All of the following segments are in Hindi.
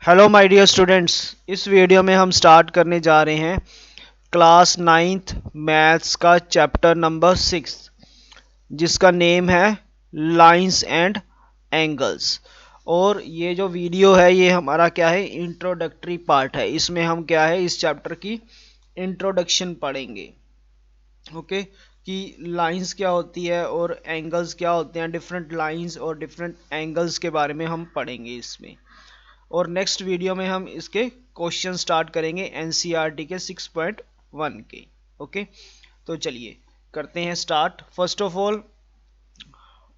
Hello my dear students. इस वीडियो में हम स्टार्ट करने जा रहे हैं क्लास 9th मैथ्स का चैप्टर नंबर 6, जिसका नेम है लाइंस एंड एंगल्स। और ये जो वीडियो है ये हमारा क्या है, इंट्रोडक्टरी पार्ट है। इसमें हम क्या है, इस चैप्टर की इंट्रोडक्शन पढ़ेंगे। ओके, कि लाइंस क्या होती है और एंगल्स क्या होते हैं, डिफरेंट लाइंस और डिफरेंट एंगल्स के बारे में हम पढ़ेंगे इसमें। और नेक्स्ट वीडियो में हम इसके क्वेश्चन स्टार्ट करेंगे एनसीईआरटी के 6.1 के। ओके, तो चलिए करते हैं स्टार्ट। फर्स्ट ऑफ ऑल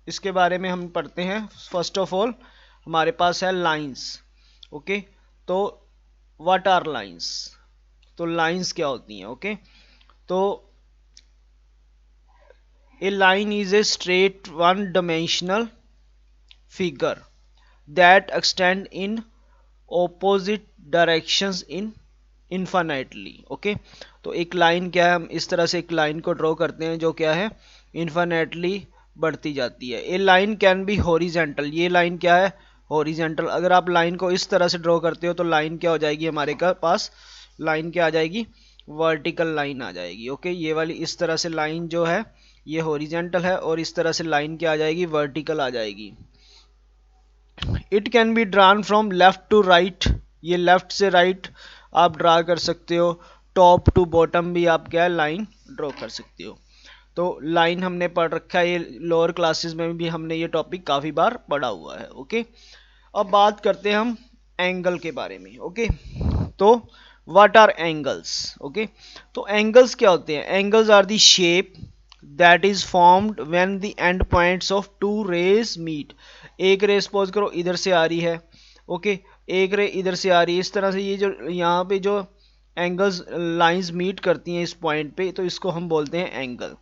इसके बारे में हम पढ़ते हैं। फर्स्ट ऑफ ऑल हमारे पास है लाइंस। ओके, तो व्हाट आर लाइंस, तो लाइंस क्या होती हैं। ओके, तो a line is a straight one dimensional figure that extend in opposite directions in infinitely. Okay, तो एक लाइन क्या है, हम इस तरह से एक लाइन को ड्रॉ करते हैं जो क्या है, इन्फानाइटली बढ़ती जाती है। ए लाइन कैन बी हॉरिजेंटल, ये लाइन क्या है, हॉरिजेंटल। अगर आप लाइन को इस तरह से ड्रॉ करते हो तो लाइन क्या हो जाएगी, हमारे पास लाइन क्या आ जाएगी, वर्टिकल लाइन आ जाएगी। ओके, ये वाली इस तरह से लाइन जो है ये हॉरिजेंटल है और इस तरह से लाइन क्या आ जाएगी, वर्टिकल आ जाएगी। It can be drawn from left to right, ये लेफ्ट से राइट आप ड्रा कर सकते हो। टॉप टू बॉटम भी आप क्या है, लाइन ड्रॉ कर सकते हो। तो लाइन हमने पढ़ रखा है, ये लोअर क्लासेस में भी हमने ये टॉपिक काफ़ी बार पढ़ा हुआ है। ओके, अब बात करते हैं हम एंगल के बारे में। ओके, तो व्हाट आर एंगल्स। ओके, तो एंगल्स क्या होते हैं, angles are the shape that is formed when the end points of two rays meet. एक रे सपोज करो इधर से आ रही है, ओके, एक रे इधर से आ रही है। इस तरह से ये जो यहाँ पे जो एंगल्स लाइंस मीट करती हैं इस पॉइंट पे, तो इसको हम बोलते हैं एंगल।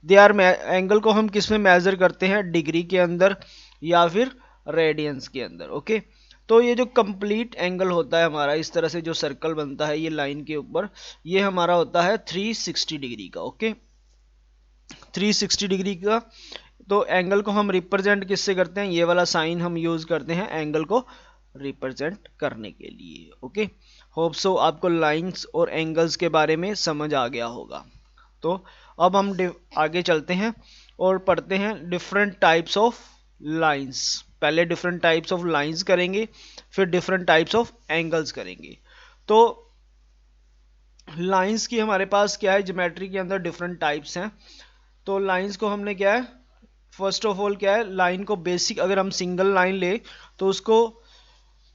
दे आर, एंगल को हम किस में मेजर करते हैं, डिग्री के अंदर या फिर रेडियंस के अंदर। ओके, तो ये जो कंप्लीट एंगल होता है हमारा, इस तरह से जो सर्कल बनता है ये लाइन के ऊपर, ये हमारा होता है 360 डिग्री का। ओके, 360 डिग्री का। तो एंगल को हम रिप्रेजेंट किससे करते हैं, ये वाला साइन हम यूज करते हैं एंगल को रिप्रेजेंट करने के लिए। ओके, होप सो आपको लाइंस और एंगल्स के बारे में समझ आ गया होगा। तो अब हम आगे चलते हैं और पढ़ते हैं डिफरेंट टाइप्स ऑफ लाइंस। पहले डिफरेंट टाइप्स ऑफ लाइंस करेंगे, फिर डिफरेंट टाइप्स ऑफ एंगल्स करेंगे। तो लाइंस की हमारे पास क्या है, ज्योमेट्री के अंदर डिफरेंट टाइप्स हैं। तो लाइंस को हमने क्या है, फर्स्ट ऑफ ऑल क्या है, लाइन को बेसिक अगर हम सिंगल लाइन ले तो उसको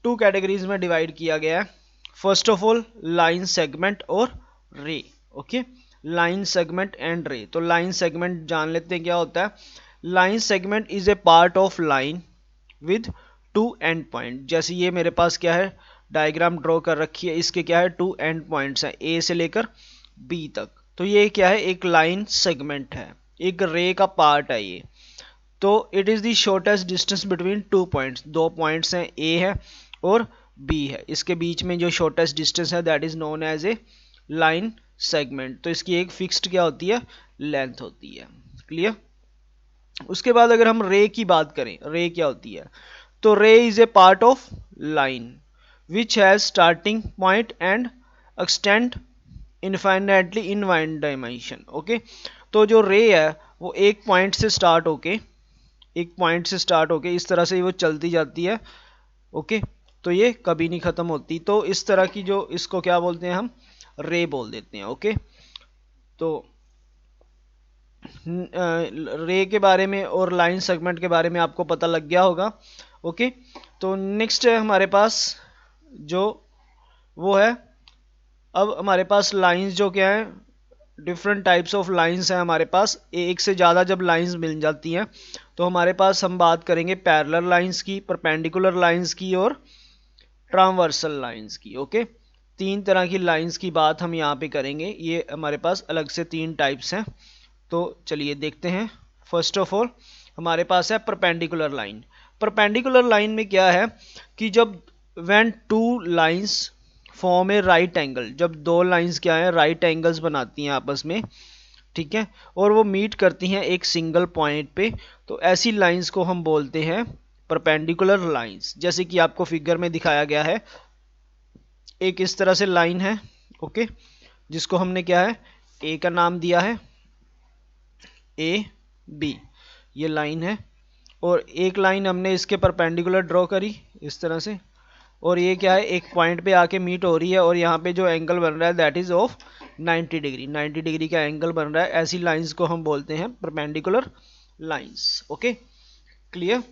टू कैटेगरीज में डिवाइड किया गया है। First of all line segment और रे। ओके, लाइन सेगमेंट एंड रे। तो लाइन सेगमेंट जान लेते हैं क्या होता है। Line segment is a part of line with two and point. जैसे ये मेरे पास क्या है, डायग्राम ड्रॉ कर रखी है, इसके क्या है, टू एंड पॉइंट्स हैं, ए से लेकर बी तक। तो ये क्या है, एक लाइन सेगमेंट है, एक रे का पार्ट है ये। तो it is the shortest distance between two points, दो पॉइंट्स हैं, ए है और बी है, इसके बीच में जो शॉर्टेस्ट डिस्टेंस है that is known as a line segment. तो इसकी एक फिक्स्ड क्या होती है, लेंथ होती है। क्लियर। उसके बाद अगर हम रे की बात करें, रे क्या होती है, तो रे is a part of line which has starting point and extend infinitely in one dimension. Okay, तो जो रे है वो एक पॉइंट से स्टार्ट होके, एक पॉइंट से स्टार्ट होके इस तरह से वो चलती जाती है। ओके, तो ये कभी नहीं खत्म होती। तो इस तरह की जो, इसको क्या बोलते हैं हम, रे बोल देते हैं। ओके, तो रे के बारे में और लाइन सेगमेंट के बारे में आपको पता लग गया होगा। ओके, तो नेक्स्ट है हमारे पास जो वो है, अब हमारे पास लाइंस जो क्या है, डिफरेंट टाइप्स ऑफ लाइंस हैं हमारे पास। एक से ज़्यादा जब लाइंस मिल जाती हैं तो हमारे पास हम बात करेंगे पैरेलल लाइंस की, परपेंडिकुलर लाइंस की और ट्रांसवर्सल लाइंस की। ओके, तीन तरह की लाइंस की बात हम यहाँ पे करेंगे, ये हमारे पास अलग से तीन टाइप्स हैं। तो चलिए देखते हैं। फर्स्ट ऑफ ऑल हमारे पास है परपेंडिकुलर लाइन। परपेंडिकुलर लाइन में क्या है कि जब when two lines form A right angle, जब दो लाइंस क्या है, राइट एंगल्स बनाती हैं आपस में, ठीक है, और वो मीट करती हैं एक सिंगल पॉइंट पे, तो ऐसी लाइंस को हम बोलते हैं परपेंडिकुलर लाइंस। जैसे कि आपको फिगर में दिखाया गया है एक इस तरह से लाइन है, ओके, जिसको हमने क्या है, ए का नाम दिया है, ए बी, ये लाइन है। और एक लाइन हमने इसके परपेंडिकुलर ड्रॉ करी इस तरह से, और ये क्या है, एक पॉइंट पे आके मीट हो रही है, और यहाँ पे जो एंगल बन रहा है that is of 90 degree, 90 degree का एंगल बन रहा है। ऐसी लाइंस को हम बोलते हैं परपेंडिकुलर लाइंस। Okay, clear.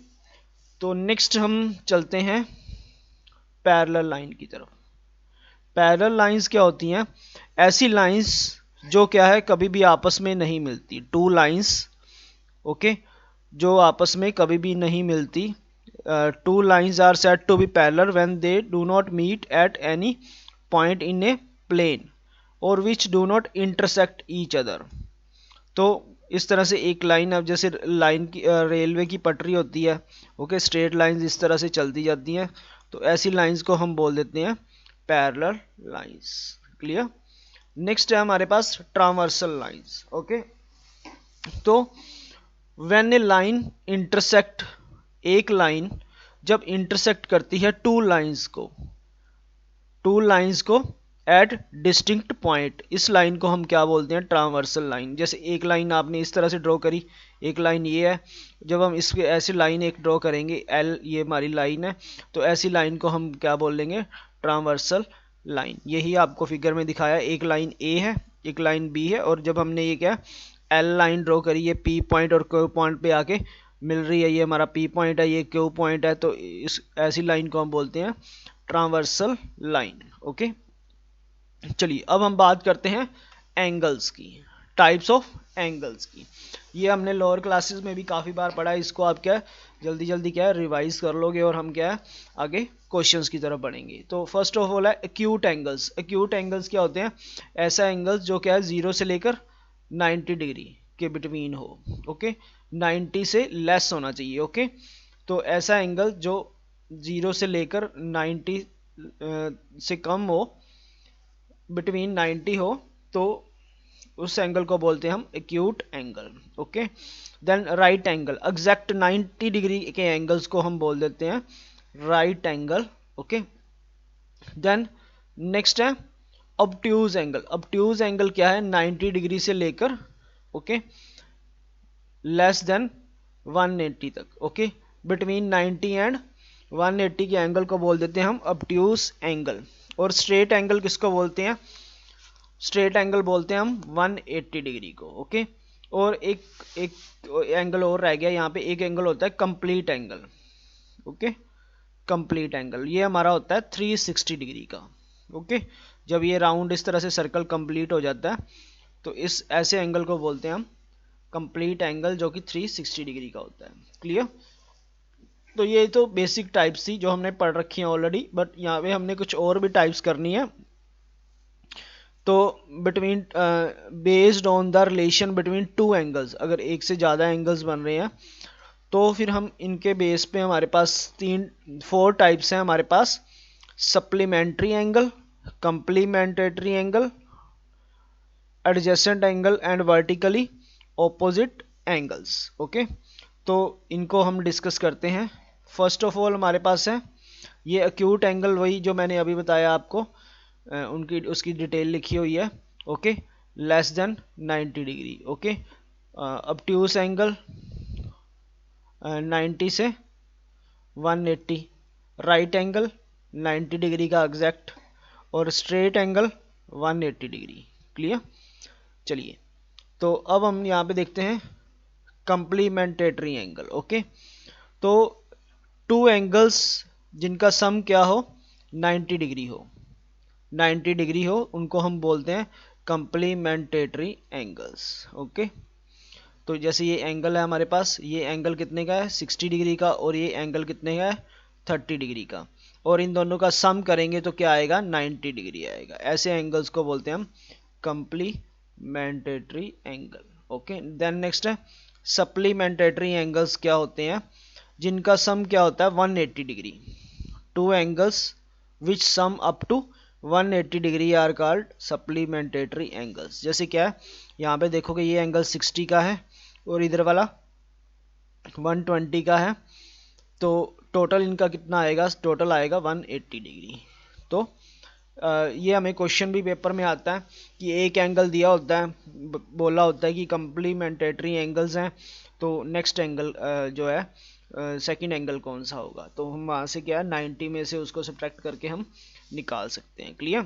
तो नेक्स्ट हम चलते हैं पैरेलल लाइन की तरफ। पैरेलल लाइंस क्या होती हैं? ऐसी लाइंस जो क्या है, कभी भी आपस में नहीं मिलती, टू लाइंस, ओके, जो आपस में कभी भी नहीं मिलती। Two lines are said to be parallel when they do not meet at any point in a plane और which do not intersect each other. तो इस तरह से एक लाइन, अब जैसे लाइन की रेलवे की पटरी होती है, ओके, स्ट्रेट लाइंस इस तरह से चलती जाती हैं, तो ऐसी लाइंस को हम बोल देते हैं पैरेलल लाइंस। क्लियर। नेक्स्ट है हमारे पास ट्रांसवर्सल लाइंस। ओके, तो व्हेन ए लाइन इंटरसेक्ट, एक लाइन जब इंटरसेक्ट करती है टू लाइंस को एट डिस्टिंक्ट पॉइंट, इस लाइन को हम क्या बोलते हैं, ट्रांसवर्सल लाइन। जैसे एक लाइन आपने इस तरह से ड्रॉ करी, एक लाइन ये है, जब हम इसके ऐसी लाइन एक ड्रॉ करेंगे, एल ये हमारी लाइन है, तो ऐसी लाइन को हम क्या बोल देंगे, ट्रांसवर्सल लाइन। यही आपको फिगर में दिखाया, एक लाइन ए है, एक लाइन बी है, और जब हमने ये क्या एल लाइन ड्रॉ करी, ये पी पॉइंट और क्यू पॉइंट पे आके मिल रही है, ये हमारा पी पॉइंट है, ये क्यू पॉइंट है, तो इस ऐसी लाइन को हम बोलते हैं ट्रांसवर्सल लाइन। ओके, चलिए अब हम बात करते हैं एंगल्स की, टाइप्स ऑफ एंगल्स की। ये हमने लोअर क्लासेस में भी काफ़ी बार पढ़ा है, इसको आप क्या जल्दी जल्दी क्या है रिवाइज कर लोगे, और हम क्या है आगे क्वेश्चंस की तरफ बढ़ेंगे। तो फर्स्ट ऑफ ऑल है एक्यूट एंगल्स। एक्यूट एंगल्स क्या होते हैं? ऐसा एंगल्स जो क्या है 0 से लेकर 90 डिग्री के बिटवीन हो, ओके, 90 से लेस होना चाहिए, ओके। तो ऐसा एंगल जो 0 से लेकर 90 से कम हो, बिटवीन 90 हो, तो उस एंगल को बोलते हैं हम acute angle. Okay, then right angle, exact 90 degree के एंगल्स को हम बोल देते हैं right angle. Okay, then next है ऑब्ट्यूज एंगल। ऑब्ट्यूज एंगल क्या है? 90 डिग्री से लेकर ओके लेस देन 180 तक, ओके, बिटवीन 90 एंड 180 के एंगल को बोल देते हैं हम ऑब्ट्यूज एंगल। और स्ट्रेट एंगल किसको बोलते हैं? स्ट्रेट एंगल बोलते हैं हम 180 डिग्री को, ओके। और एक एक एंगल और रह गया यहाँ पे, एक एंगल होता है complete angle, okay. Complete angle ये हमारा होता है 360 डिग्री का, ओके। जब ये राउंड इस तरह से सर्कल कंप्लीट हो जाता है, तो इस ऐसे एंगल को बोलते हैं हम कंप्लीट एंगल, जो कि 360 डिग्री का होता है। क्लियर। तो ये तो बेसिक टाइप्स थी जो हमने पढ़ रखी हैं ऑलरेडी, बट यहाँ पे हमने कुछ और भी टाइप्स करनी है। तो between based on the relation between two angles, अगर एक से ज़्यादा एंगल्स बन रहे हैं तो फिर हम इनके बेस पे हमारे पास 4 टाइप्स हैं हमारे पास: supplementary angle, complementary angle, adjacent angle and vertically opposite angles. Okay, तो इनको हम डिस्कस करते हैं। फर्स्ट ऑफ ऑल हमारे पास है ये एक्यूट एंगल, वही जो मैंने अभी बताया आपको, उनकी उसकी डिटेल लिखी हुई है, okay, less than 90 degree, okay. Obtuse angle 90 से 180, राइट एंगल 90 डिग्री का एग्जैक्ट, और स्ट्रेट एंगल 180 डिग्री। क्लियर। चलिए, तो अब हम यहाँ पे देखते हैं कंप्लीमेंटेटरी एंगल, ओके। तो टू एंगल्स जिनका सम क्या हो, 90 डिग्री हो, 90 डिग्री हो, उनको हम बोलते हैं कंप्लीमेंटेटरी एंगल्स, ओके। तो जैसे ये एंगल है हमारे पास, ये एंगल कितने का है, 60 डिग्री का, और ये एंगल कितने का है, 30 डिग्री का, और इन दोनों का सम करेंगे तो क्या आएगा, 90 डिग्री आएगा। ऐसे एंगल्स को बोलते हैं हम कंप्लीमेंटेटरी एंगल, ओके। देन नेक्स्ट है सप्लीमेंटेटरी एंगल्स। क्या होते हैं? जिनका सम क्या होता है, 180 degree. Two angles which sum up to 180 degree are called supplementary angles. जैसे क्या है, यहाँ पे देखोगे ये एंगल 60 का है और इधर वाला 120 का है, तो टोटल इनका कितना आएगा, टोटल आएगा 180 डिग्री। तो ये हमें क्वेश्चन भी पेपर में आता है कि एक एंगल दिया होता है, बोला होता है कि कंप्लीमेंटेटरी एंगल्स हैं, तो नेक्स्ट एंगल जो है सेकंड एंगल कौन सा होगा, तो हम वहाँ से क्या है 90 में से उसको सब्ट्रैक्ट करके हम निकाल सकते हैं। क्लियर?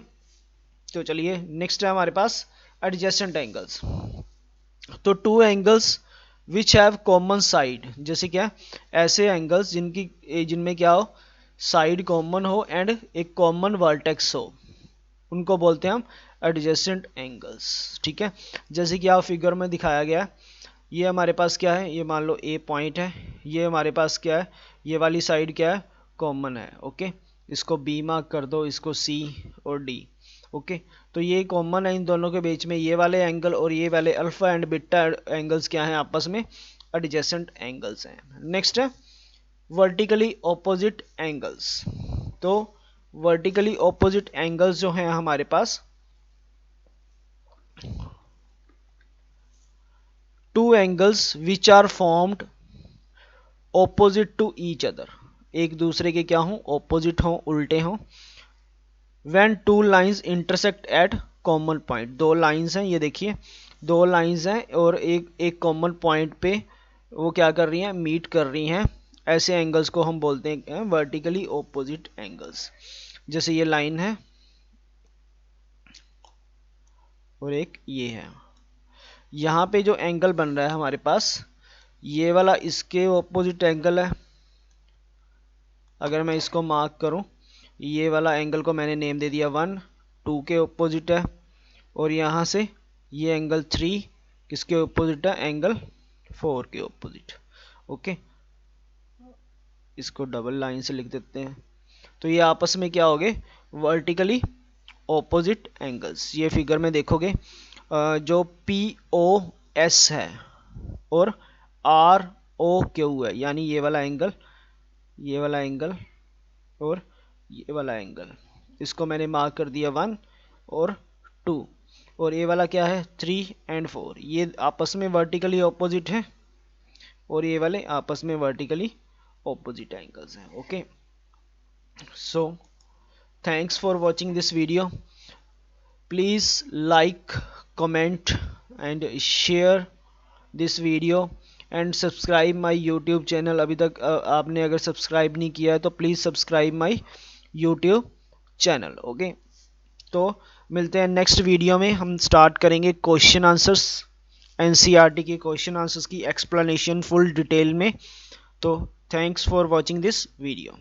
तो चलिए नेक्स्ट है हमारे पास एडजेसेंट एंगल्स। तो to angles which have common side, जैसे क्या ऐसे एंगल्स जिनमें क्या हो, साइड कॉमन हो एंड एक कॉमन वर्टेक्स हो, उनको बोलते हैं हम एडजेसेंट एंगल्स। ठीक है, जैसे कि आप फिगर में दिखाया गया है, ये हमारे पास क्या है, ये मान लो ए पॉइंट है, ये हमारे पास क्या है, ये वाली साइड क्या है, कॉमन है। ओके, इसको बी मार्क कर दो, इसको सी और डी। ओके, तो ये कॉमन है इन दोनों के बीच में, ये वाले एंगल और ये वाले अल्फा एंड बीटा एंगल्स क्या हैं आपस में, एडजेसेंट एंगल्स हैं। नेक्स्ट है वर्टिकली ऑपोजिट एंगल्स। तो वर्टिकली ऑपोजिट एंगल्स जो हैं हमारे पास, two angles which are formed opposite to each other, एक दूसरे के क्या हों, ऑपोजिट हों, उल्टे हों। When two lines intersect at common point, दो लाइंस हैं, ये देखिए दो लाइंस हैं और एक कॉमन पॉइंट पे वो क्या कर रही हैं, मीट कर रही हैं, ऐसे एंगल्स को हम बोलते हैं वर्टिकली ऑपोजिट एंगल्स। जैसे ये लाइन है और एक ये है, यहाँ पे जो एंगल बन रहा है हमारे पास, ये वाला इसके ऑपोजिट एंगल है। अगर मैं इसको मार्क करूं, ये वाला एंगल को मैंने नेम दे दिया 1, 2 के ऑपोजिट है, और यहाँ से ये एंगल 3 किसके ऑपोजिट है, एंगल 4 के ऑपोजिट। ओके, इसको डबल लाइन से लिख देते हैं। तो ये आपस में क्या हो गए, वर्टिकली ऑपोजिट एंगल्स। ये फिगर में देखोगे जो पी ओ एस है और आर ओ क्यू है, यानी ये वाला एंगल, ये वाला एंगल और ये वाला एंगल, इसको मैंने मार्क कर दिया 1 और 2, और ये वाला क्या है 3 एंड 4, ये आपस में वर्टिकली ऑपोजिट है और ये वाले आपस में वर्टिकली ऑपोजिट एंगल्स हैं। Okay, so thanks for watching this video. Please like, comment and share this video and subscribe my YouTube channel. अभी तक आपने अगर सब्सक्राइब नहीं किया है तो please subscribe my YouTube channel. Okay, तो मिलते हैं नेक्स्ट वीडियो में, हम स्टार्ट करेंगे क्वेश्चन आंसर्स, एनसीईआरटी के क्वेश्चन आंसर्स की एक्सप्लेनेशन फुल डिटेल में। तो thanks for watching this video.